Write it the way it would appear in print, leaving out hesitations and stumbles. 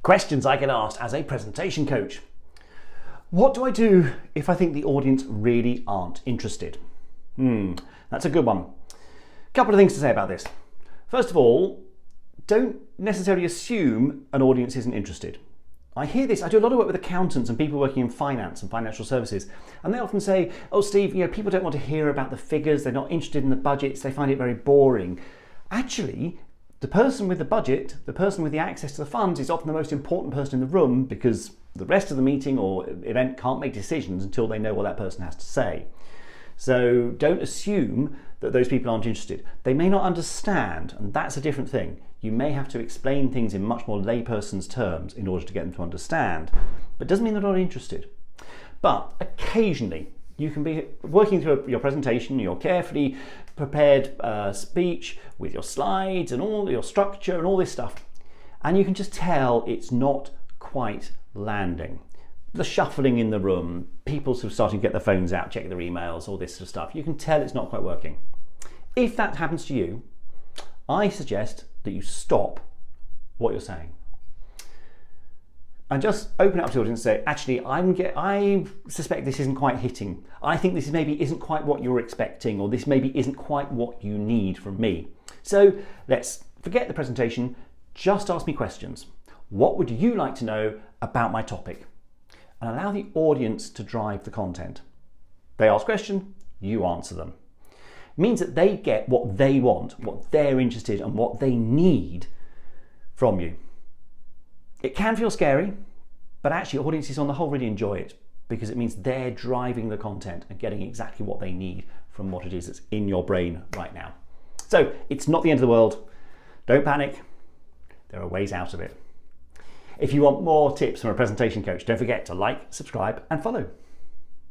Questions I get asked as a presentation coach. What do I do if I think the audience really aren't interested? That's a good one. Couple of things to say about this. First of all, don't necessarily assume an audience isn't interested. I hear this, I do a lot of work with accountants and people working in finance and financial services, and they often say, oh Steve, people don't want to hear about the figures, they're not interested in the budgets, they find it very boring. Actually, the person with the budget, the person with the access to the funds is often the most important person in the room, because the rest of the meeting or event can't make decisions until they know what that person has to say. So don't assume that those people aren't interested. They may not understand, and that's a different thing. You may have to explain things in much more layperson's terms in order to get them to understand, but it doesn't mean they're not interested. But occasionally, you can be working through your presentation, your carefully prepared speech with your slides and all your structure and all this stuff, and you can just tell it's not quite landing. The shuffling in the room, people sort of starting to get their phones out, check their emails, all this sort of stuff. You can tell it's not quite working. If that happens to you, I suggest that you stop what you're saying and just open it up to the audience and say, actually, I suspect this isn't quite hitting. I think this maybe isn't quite what you're expecting, or this maybe isn't quite what you need from me. So let's forget the presentation, just ask me questions. What would you like to know about my topic? And allow the audience to drive the content. They ask questions, you answer them. It means that they get what they want, what they're interested in, and what they need from you. It can feel scary, but actually audiences on the whole really enjoy it, because it means they're driving the content and getting exactly what they need from what it is that's in your brain right now. So it's not the end of the world. Don't panic. There are ways out of it. If you want more tips from a presentation coach, don't forget to like, subscribe, and follow.